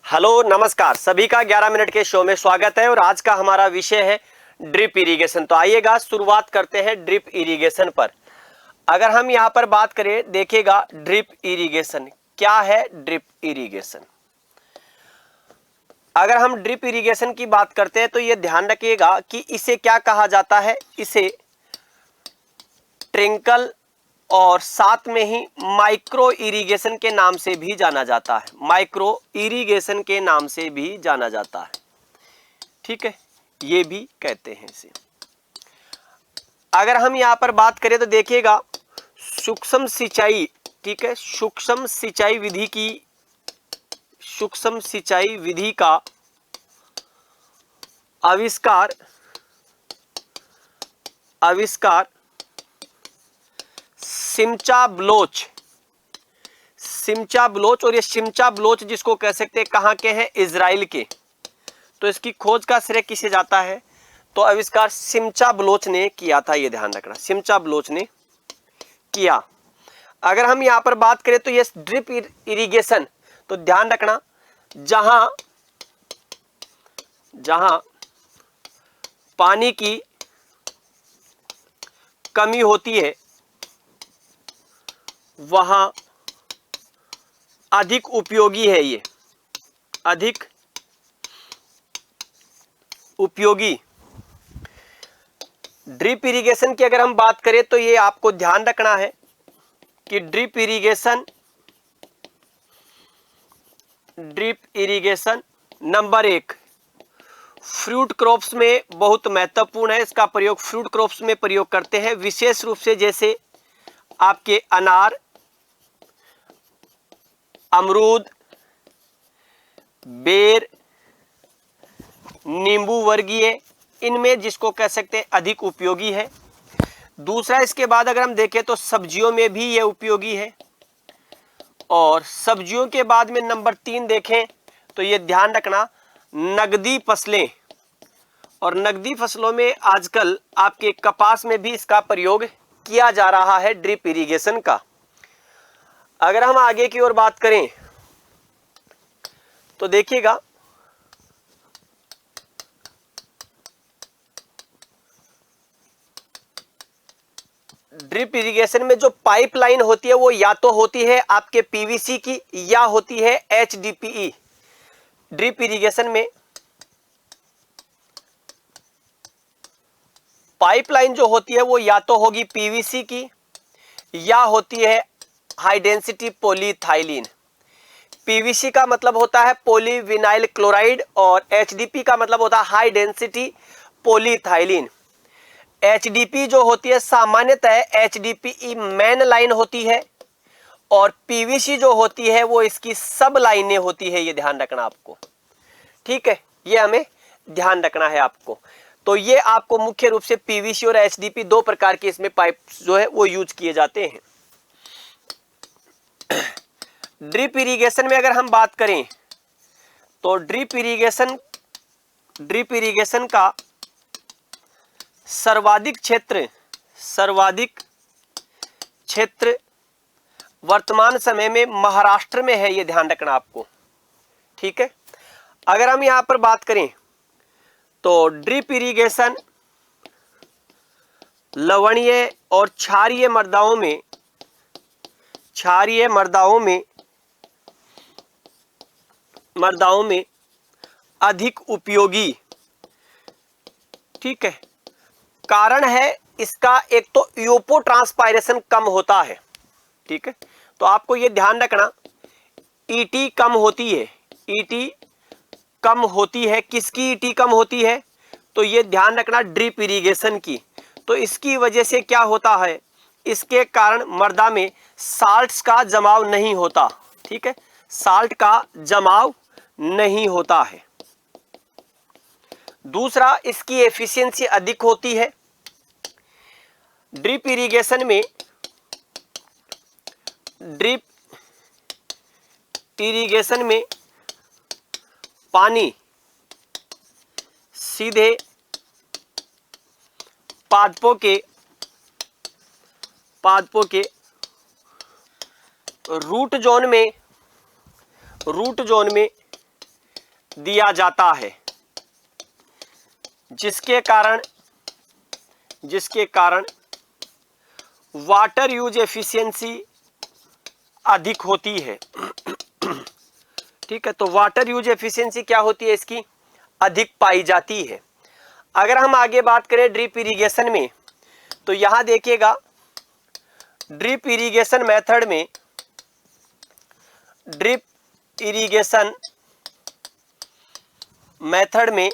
Hello नमस्कार, सभी का 11 मिनट के शो में स्वागत है और आज का हमारा विषय है ड्रिप इरिगेशन। तो आइएगा शुरुआत करते हैं ड्रिप इरिगेशन पर। अगर हम यहाँ पर बात करें, देखिएगा ड्रिप इरिगेशन क्या है। ड्रिप इरिगेशन, अगर हम ड्रिप इरिगेशन की बात करते हैं तो ये ध्यान रखिएगा कि इसे क्या कहा जाता है। इसे ट्रिंकल और साथ में ही माइक्रो इरिगेशन के नाम से भी जाना जाता है। माइक्रो इरिगेशन के नाम से भी जाना जाता है, ठीक है, ये भी कहते हैं इसे। अगर हम यहां पर बात करें तो देखिएगा सूक्ष्म सिंचाई, ठीक है, सूक्ष्म सिंचाई विधि का आविष्कार सिमचा ब्लोच, और ये सिमचा ब्लोच जिसको कह सकते हैं कहाँ के हैं, इजराइल के। तो इसकी खोज का श्रेय किसे जाता है, तो आविष्कार सिमचा ब्लोच ने किया था, ये ध्यान रखना, सिमचा ब्लोच ने किया। अगर हम यहाँ पर बात करें तो ये ड्रिप इरिगेशन, तो ध्यान रखना जहां पानी की कमी होती है वहां अधिक उपयोगी है। ये अधिक उपयोगी ड्रिप इरिगेशन की अगर हम बात करें तो ये आपको ध्यान रखना है कि drip irrigation number 1 fruit crops में बहुत महत्वपूर्ण है। इसका प्रयोग फ्रूट क्रॉप्स में प्रयोग करते हैं, विशेष रूप से जैसे आपके अनार, अमरूद, बेर, नींबू वर्गीय, इनमें जिसको कह सकते हैं अधिक उपयोगी है। दूसरा, इसके बाद अगर हम देखें तो सब्जियों में भी ये उपयोगी है। और सब्जियों के बाद में नंबर 3 देखें तो ये ध्यान रखना नगदी फसलें, और नगदी फसलों में आजकल आपके कपास में भी इसका प्रयोग किया जा रहा है ड्रिप इरिगेशन का। अगर हम आगे की ओर बात करें तो देखिएगा ड्रिप इरिगेशन में जो पाइपलाइन होती है वो या तो होती है आपके पीवीसी की या होती है एचडीपीई। ड्रिप इरिगेशन में पाइपलाइन जो होती है वो या तो होगी पीवीसी की या होती है हाई डेंसिटी पॉलीथाइलिन। पीवीसी का मतलब होता है पॉलीविनाइल क्लोराइड और एचडीपी का मतलब होता है हाई डेंसिटी पॉलीथाइलिन। एचडीपी जो होती है सामान्यतः एचडीपीई मेन लाइन होती है और पीवीसी जो होती है वो इसकी सब लाइनें होती है। ये ध्यान रखना आपको, ठीक है, ये हमें ध्यान रखना है आपको। तो ये आपको मुख्य रूप से पीवीसी और एचडीपी दो प्रकार के इसमें पाइप जो है वो यूज किए जाते हैं। ड्रिप इरिगेशन में अगर हम बात करें तो ड्रिप इरिगेशन का सर्वाधिक क्षेत्र वर्तमान समय में महाराष्ट्र में है। ये ध्यान रखना आपको, ठीक है। अगर हम यहां पर बात करें तो ड्रिप इरिगेशन लवणीय और क्षारीय मृदाओं में अधिक उपयोगी, ठीक है। कारण है इसका एक तो इवोपोट्रांसपायरेशन कम होता है, ठीक है। तो आपको ये ध्यान रखना ईटी कम होती है, ईटी कम होती है। किसकी ईटी कम होती है, तो ये ध्यान रखना ड्रिप इरिगेशन की। तो इसकी वजह से क्या होता है, इसके कारण मृदा में साल्ट्स का जमाव नहीं होता, ठीक है, साल्ट का जमाव नहीं होता है। दूसरा, इसकी एफिशिएंसी अधिक होती है। ड्रिप इरिगेशन में पानी सीधे पादपों के रूट जोन में दिया जाता है, जिसके कारण वाटर यूज एफिशिएंसी अधिक होती है। ठीक है, तो वाटर यूज एफिशिएंसी क्या होती है इसकी, अधिक पाई जाती है। अगर हम आगे बात करें ड्रिप इरिगेशन में, तो यहां देखिएगा ड्रिप इरिगेशन मेथड में, ड्रिप इरिगेशन मेथड में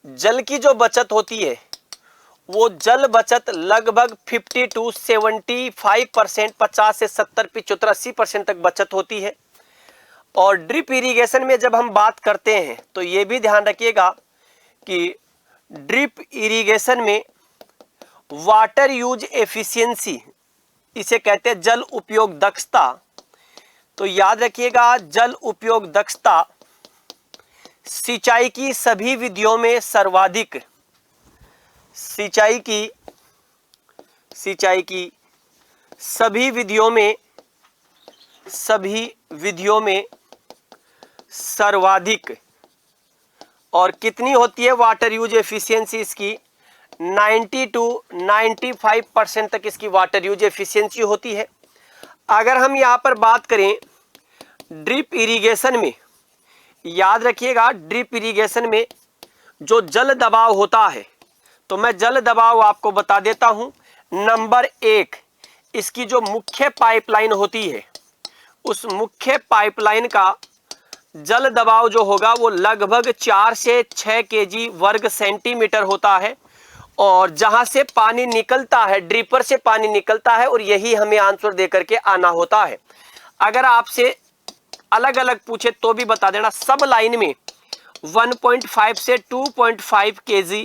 जल की जो बचत होती है वो जल बचत लगभग 50 to 75%, 50 से 70, 75, 80% तक बचत होती है। और ड्रिप इरिगेशन में जब हम बात करते हैं तो ये भी ध्यान रखिएगा कि ड्रिप इरिगेशन में वाटर यूज एफिशिएंसी, इसे कहते हैं जल उपयोग दक्षता। तो याद रखिएगा जल उपयोग दक्षता सिंचाई की सभी विधियों में सर्वाधिक, सिंचाई की सभी विधियों में सर्वाधिक। और कितनी होती है वाटर यूज एफिशिएंसी इसकी, 90 to 95% तक इसकी वाटर यूज एफिशिएंसी होती है। अगर हम यहाँ पर बात करें ड्रिप इरिगेशन में, याद रखिएगा ड्रिप इरिगेशन में जो जल दबाव होता है, तो मैं जल दबाव आपको बता देता हूं। नंबर 1, इसकी जो मुख्य पाइपलाइन होती है, उस मुख्य पाइपलाइन का जल दबाव जो होगा वो लगभग 4 से 6 kg वर्ग सेंटीमीटर होता है। और जहां से पानी निकलता है, ड्रिपर से पानी निकलता है, और यही हमें आंसर दे करके आना होता है। अगर आपसे अलग अलग पूछे तो भी बता देना। सब लाइन में 1.5 से 2.5 kg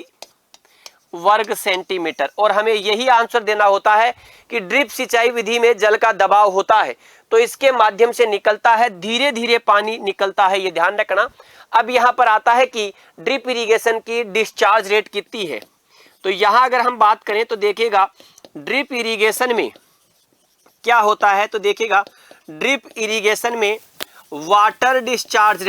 वर्ग सेंटीमीटर, और हमें यही आंसर देना होता है कि ड्रिप सिंचाई विधि में जल का दबाव होता है तो इसके माध्यम से निकलता है, धीरे धीरे पानी निकलता है, ये ध्यान रखना। अब यहां पर आता है कि ड्रिप इरिगेशन की डिस्चार्ज रेट कितनी है। तो यहां अगर हम बात करें तो देखिएगा ड्रिप इरिगेशन में क्या होता है, तो देखिएगा ड्रिप इरिगेशन में वाटर डिस्चार्ज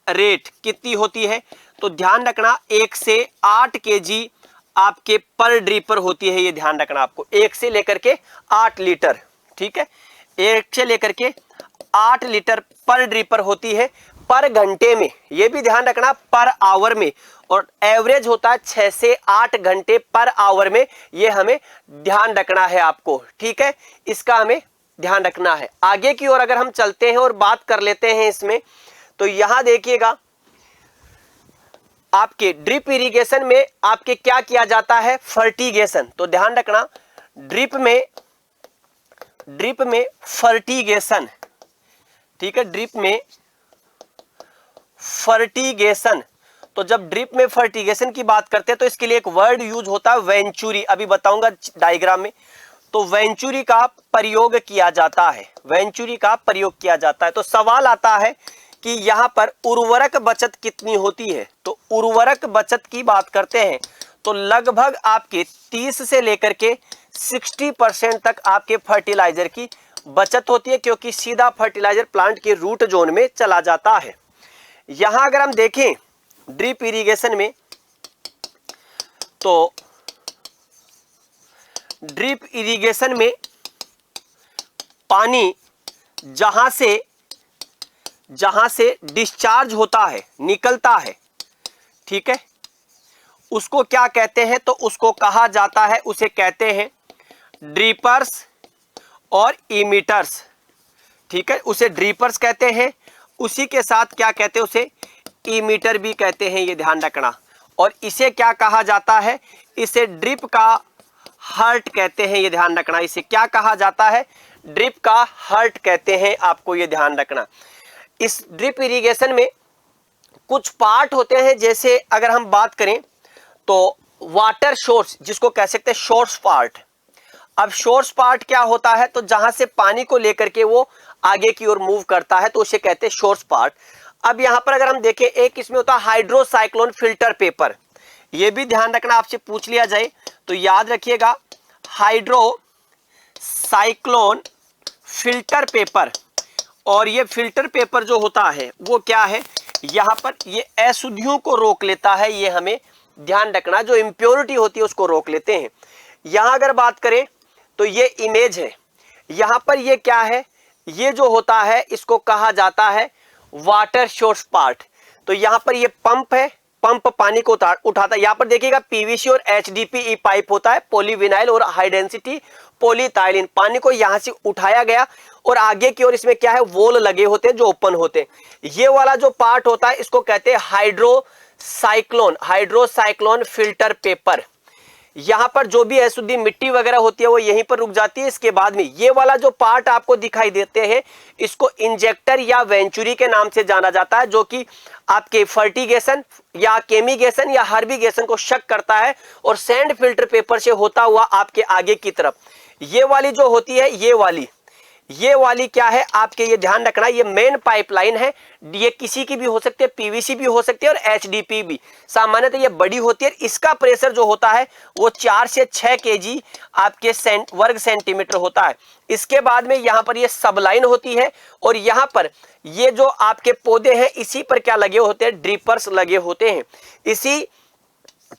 रेट कितनी होती है, तो ध्यान रखना 1 से 8 kg आपके पर ड्रिपर होती है, ये ध्यान रखना आपको, 1 से लेकर के 8 लीटर, ठीक है, 1 से लेकर के 8 लीटर पर ड्रिपर होती है पर घंटे में, ये भी ध्यान रखना पर आवर में, और एवरेज होता है 6 से 8 घंटे पर आवर में, ये हमें ध्यान रखना है आपको, ठीक है, इसका हमें ध्यान रखना है। आगे की ओर अगर हम चलते हैं और बात कर लेते हैं इसमें, तो यहां देखिएगा आपके ड्रिप इरिगेशन में आपके क्या किया जाता है, फर्टिगेशन। तो ध्यान रखना ड्रिप में फर्टिगेशन, ठीक है, ड्रिप में फर्टिगेशन। तो जब ड्रिप में फर्टिगेशन की बात करते हैं तो इसके लिए एक वर्ड यूज होता है वेंचुरी, अभी बताऊंगा डायग्राम में। तो वेंचुरी का प्रयोग किया जाता है, वेंचुरी का प्रयोग किया जाता है। तो सवाल आता है कि यहां पर उर्वरक बचत कितनी होती है। तो उर्वरक बचत की बात करते हैं तो लगभग आपके 30 से लेकर के 60% तक आपके फर्टिलाइजर की बचत होती है, क्योंकि सीधा फर्टिलाइजर प्लांट के रूट जोन में चला जाता है। यहां अगर हम देखें ड्रिप इरिगेशन में, तो ड्रिप इरिगेशन में पानी जहां से डिस्चार्ज होता है, निकलता है, ठीक है, उसको क्या कहते हैं, तो उसको कहा जाता है, उसे कहते हैं ड्रिपर्स और इमिटर्स, ठीक है, उसे ड्रिपर्स कहते हैं, उसी के साथ क्या कहते हैं, उसे इमिटर भी कहते हैं, ये ध्यान रखना। और इसे क्या कहा जाता है, इसे ड्रिप का हर्ट कहते हैं, ये ध्यान रखना। इसे क्या कहा जाता है, ड्रिप का हर्ट कहते हैं, आपको ये ध्यान रखना। इस ड्रिप इरिगेशन में कुछ पार्ट होते हैं, जैसे अगर हम बात करें तो वाटर सोर्स, जिसको कह सकते हैं सोर्स पार्ट। अब सोर्स पार्ट क्या होता है, तो जहां से पानी को लेकर के वो आगे की ओर मूव करता है, तो उसे कहते हैं सोर्स पार्ट। अब यहां पर अगर हम देखें, एक इसमें होता है हाइड्रोसाइक्लोन फिल्टर पेपर, ये भी ध्यान रखना, आपसे पूछ लिया जाए तो याद रखिएगा हाइड्रोसाइक्लोन फिल्टर पेपर। और ये फिल्टर पेपर जो होता है वो क्या है, यहाँ पर ये अशुद्धियों को रोक लेता है, ये हमें ध्यान रखना, जो इम्प्योरिटी होती है उसको रोक लेते हैं। यहाँ अगर बात करें तो ये इमेज है, यहाँ पर ये क्या है, ये जो होता है इसको कहा जाता है वाटर सोर्स पार्ट। तो यहाँ पर ये पंप है, पंप पानी को उठाता है। यहाँ पर देखिएगा पीवीसी और एचडीपीई पाइप होता है, पॉलीविनाइल और हाई डेंसिटी पॉलीथाइलिन, पानी को यहाँ से उठाया गया और आगे की ओर इसमें क्या है, वॉल लगे होते हैं जो ओपन होते हैं। ये वाला जो पार्ट होता है इसको कहते हैं हाइड्रोसाइक्लोन फिल्टर पेपर। यहाँ पर जो भी अशुद्धि मिट्टी वगैरह होती है वो यहीं पर रुक जाती है। इसके बाद में ये वाला जो पार्ट आपको दिखाई देते हैं इसको इंजेक्टर या वेंचुरी के नाम से जाना जाता है, जो कि आपके फर्टिगेशन या केमिगेशन या हार्बिगेशन को शक करता है और सैंड फिल्टर पेपर से होता हुआ आपके आगे की तरफ ये वाली जो होती है, ये वाली क्या है आपके, ये ध्यान रखना, ये मेन पाइपलाइन है। ये किसी की भी हो सकती है, पीवीसी भी हो सकती है और एचडीपी भी। सामान्यतः ये बड़ी होती है, इसका प्रेशर जो होता है वो 4 से 6 केजी आपके वर्ग सेंटीमीटर होता है। इसके बाद में यहाँ पर ये सबलाइन होती है और यहाँ पर ये जो आपके पौधे हैं इसी पर क्या लगे होते हैं, ड्रिपर्स लगे होते हैं। इसी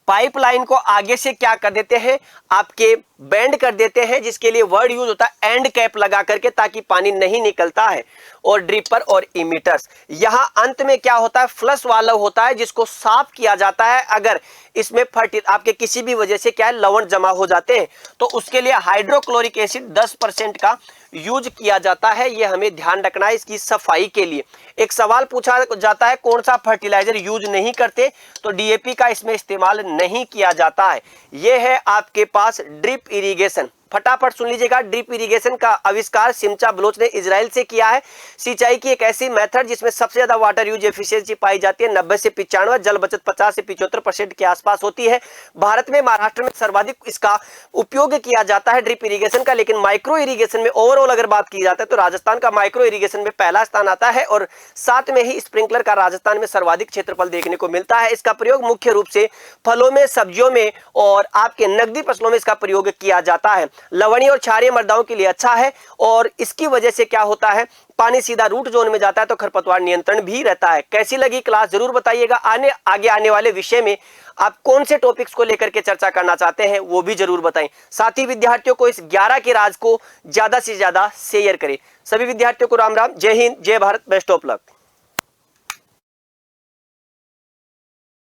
पाइपलाइन को आगे से क्या कर देते हैं, आपके बेंड कर देते हैं, जिसके लिए वर्ड यूज होता है एंड कैप लगा करके, ताकि पानी नहीं निकलता है। और ड्रिपर और इमिटर्स, यहां अंत में क्या होता है, फ्लश वाल्व होता है जिसको साफ किया जाता है। अगर इसमें आपके किसी भी वजह से क्या है, लवण जमा हो जाते हैं तो उसके लिए हाइड्रोक्लोरिक एसिड 10% का यूज किया जाता है। ये हमें ध्यान रखना है इसकी सफाई के लिए। एक सवाल पूछा जाता है कौन सा फर्टिलाइजर यूज नहीं करते, तो डीएपी का इसमें इस्तेमाल नहीं किया जाता है। यह है आपके पास ड्रिप इरिगेशन। फटाफट सुन लीजिएगा, ड्रिप इरिगेशन का आविष्कार सिमचा बलोच ने इजराइल से किया है। सिंचाई की एक ऐसी मेथड जिसमें सबसे ज्यादा वाटर यूज एफिशिएंसी पाई जाती है, 90 से 95, जल बचत 50 से 75% के आसपास होती है। भारत में महाराष्ट्र में सर्वाधिक इसका उपयोग किया जाता है ड्रिप इरिगेशन का। लेकिन माइक्रो इरिगेशन में ओवरऑल अगर बात की जाती है तो राजस्थान का माइक्रो इरिगेशन में पहला स्थान आता है और साथ में ही स्प्रिंकलर का राजस्थान में सर्वाधिक क्षेत्रफल देखने को मिलता है। इसका प्रयोग मुख्य रूप से फलों में, सब्जियों में और आपके नकदी फसलों में इसका प्रयोग किया जाता है। लवणीय और क्षारीय मृदाओं के लिए अच्छा है और इसकी वजह से क्या होता है, पानी सीधा रूट जोन में जाता है तो खरपतवार नियंत्रण भी रहता है। कैसी लगी क्लास जरूर बताइएगा। आगे आने वाले विषय में आप कौन से टॉपिक्स को लेकर के चर्चा करना चाहते हैं वो भी जरूर बताएं। साथ ही विद्यार्थियों को इस 11 के राज को ज्यादा से ज्यादा शेयर करें। सभी विद्यार्थियों को राम राम, जय हिंद, जय भारत, बेस्ट ऑफ लक।